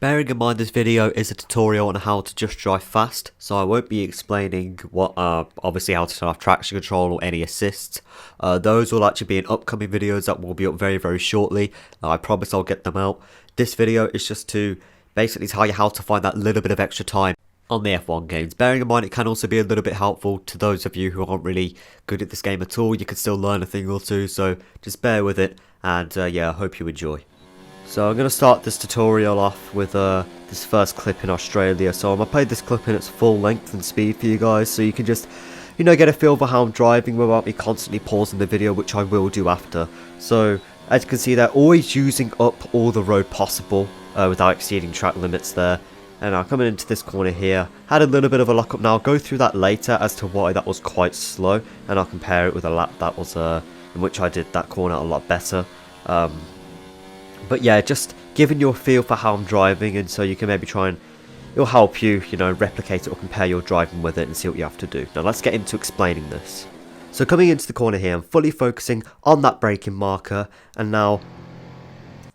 Bearing in mind this video is a tutorial on how to just drive fast, so I won't be explaining what obviously how to turn off traction control or any assists. Those will actually be in upcoming videos that will be up very shortly. I promise I'll get them out. This video is just to basically tell you how to find that little bit of extra time on the F1 games. Bearing in mind it can also be a little bit helpful to those of you who aren't really good at this game at all. You can still learn a thing or two, so just bear with it, and yeah, I hope you enjoy. So I'm going to start this tutorial off with this first clip in Australia. So I'm going to play this clip in its full length and speed for you guys, so you can just, you know, get a feel for how I'm driving without me constantly pausing the video, which I will do after. So as you can see, they're always using up all the road possible without exceeding track limits there. And now coming into this corner here, had a little bit of a lock up. Now I'll go through that later as to why that was quite slow, and I'll compare it with a lap that was in which I did that corner a lot better. But yeah, just giving you a feel for how I'm driving, and so you can maybe try and it'll help you, you know, replicate it or compare your driving with it and see what you have to do. Now let's get into explaining this. So coming into the corner here, I'm fully focusing on that braking marker, and now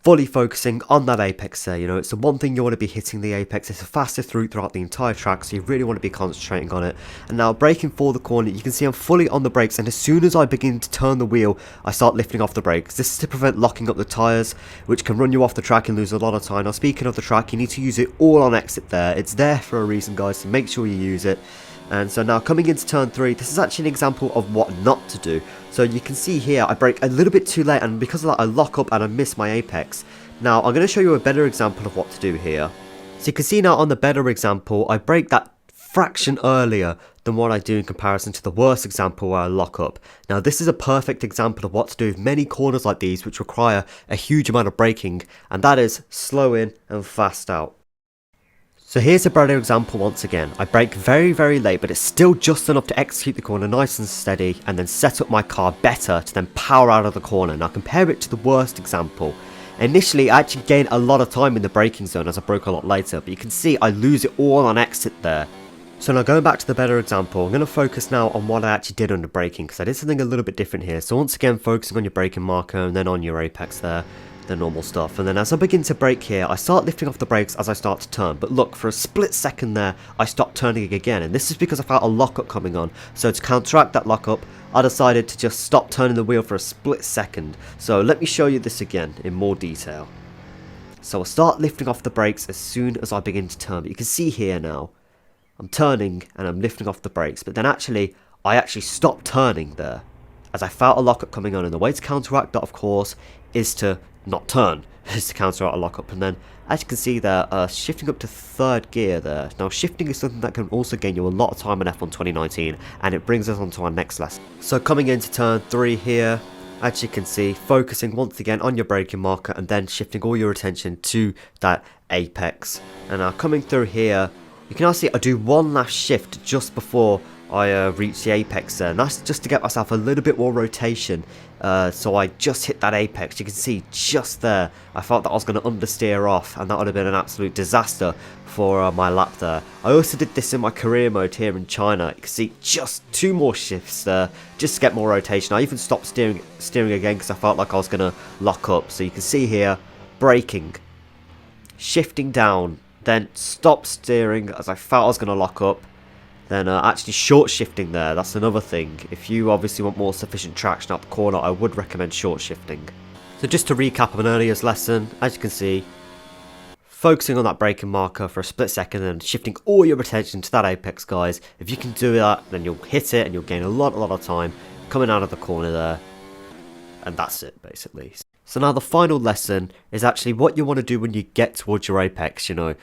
fully focusing on that apex there. You know, it's the one thing you want to be hitting the apex. It's the fastest route throughout the entire track, so you really want to be concentrating on it. And now braking for the corner, you can see I'm fully on the brakes, and as soon as I begin to turn the wheel, I start lifting off the brakes. This is to prevent locking up the tyres, which can run you off the track and lose a lot of time. Now speaking of the track, you need to use it all on exit there. It's there for a reason, guys, so make sure you use it. And so now coming into turn 3, this is actually an example of what not to do. So you can see here, I brake a little bit too late, and because of that I lock up and I miss my apex. Now I'm going to show you a better example of what to do here. So you can see now on the better example, I brake that fraction earlier than what I do in comparison to the worst example where I lock up. Now this is a perfect example of what to do with many corners like these which require a huge amount of braking, and that is slow in and fast out. So here's a better example once again. I brake very late, but it's still just enough to execute the corner nice and steady, and then set up my car better to then power out of the corner. Now compare it to the worst example. Initially I actually gained a lot of time in the braking zone as I broke a lot later, but you can see I lose it all on exit there. So now going back to the better example, I'm going to focus now on what I actually did under braking, because I did something a little bit different here. So once again, focusing on your braking marker and then on your apex there, the normal stuff. And then as I begin to brake here, I start lifting off the brakes as I start to turn. But look, for a split second there, I stopped turning again. And this is because I felt a lockup coming on. So to counteract that lockup, I decided to just stop turning the wheel for a split second. So let me show you this again in more detail. So I'll start lifting off the brakes as soon as I begin to turn. But you can see here now, I'm turning and I'm lifting off the brakes. But then I actually stopped turning there as I felt a lockup coming on. And the way to counteract that, of course, is to not turn, is to counteract a lockup. And then as you can see there, shifting up to third gear there. Now shifting is something that can also gain you a lot of time in F1 2019, and it brings us on to our next lesson. So coming into turn 3 here, as you can see, focusing once again on your braking marker and then shifting all your attention to that apex. And now coming through here, you can now see I do one last shift just before I reach the apex there, and that's just to get myself a little bit more rotation. So I just hit that apex. You can see just there, I felt that I was going to understeer off, and that would have been an absolute disaster for my lap there. I also did this in my career mode here in China. You can see just 2 more shifts there, just to get more rotation. I even stopped steering again because I felt like I was going to lock up. So you can see here, braking, shifting down, then stop steering as I felt I was going to lock up. Then actually short shifting there, that's another thing. If you obviously want more sufficient traction up the corner, I would recommend short shifting. So just to recap of an earlier lesson, as you can see, focusing on that braking marker for a split second and shifting all your attention to that apex, guys. If you can do that, then you'll hit it and you'll gain a lot of time coming out of the corner there. And that's it, basically. So now the final lesson is actually what you want to do when you get towards your apex, you know.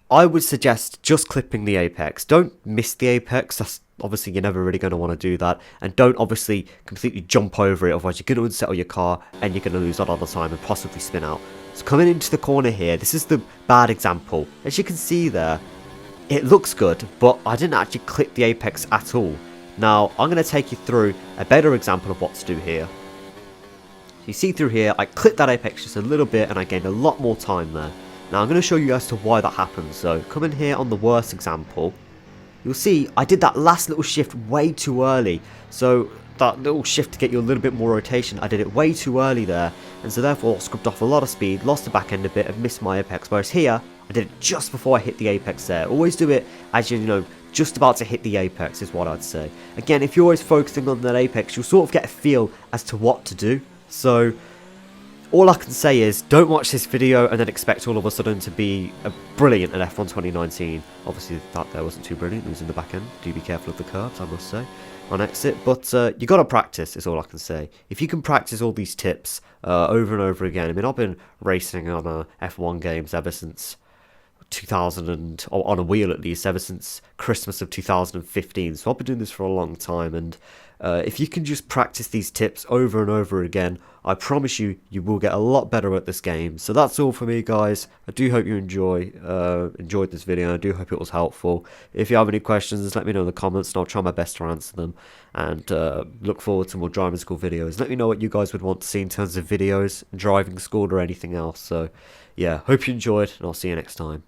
I would suggest just clipping the apex. Don't miss the apex. That's obviously you're never really going to want to do that. And don't obviously completely jump over it, otherwise you're going to unsettle your car and you're going to lose a lot of time and possibly spin out. So coming into the corner here, this is the bad example. As you can see there, it looks good, but I didn't actually clip the apex at all. Now I'm going to take you through a better example of what to do here. You see through here, I clipped that apex just a little bit and I gained a lot more time there. Now I'm going to show you as to why that happens. So coming here on the worst example, you'll see I did that last little shift way too early. So that little shift to get you a little bit more rotation, I did it way too early there, and so therefore scrubbed off a lot of speed, lost the back end a bit and missed my apex. Whereas here, I did it just before I hit the apex there. Always do it as you know, just about to hit the apex is what I'd say. Again, if you're always focusing on that apex, you'll sort of get a feel as to what to do. So all I can say is don't watch this video and then expect all of a sudden to be brilliant at F1 2019. Obviously that there wasn't too brilliant, it was in the back end. Do be careful of the curves, I must say, on exit. But you got to practice is all I can say. If you can practice all these tips over and over again. I mean, I've been racing on F1 games ever since 2000 and on a wheel at least ever since Christmas of 2015, so I've been doing this for a long time, and if you can just practice these tips over and over again, I promise you will get a lot better at this game. So that's all for me, guys. I do hope you enjoyed this video. I do hope it was helpful. If you have any questions, let me know in the comments and I'll try my best to answer them, and look forward to more driving school videos. Let me know what you guys would want to see in terms of videos, driving school, or anything else. So yeah, hope you enjoyed, and I'll see you next time.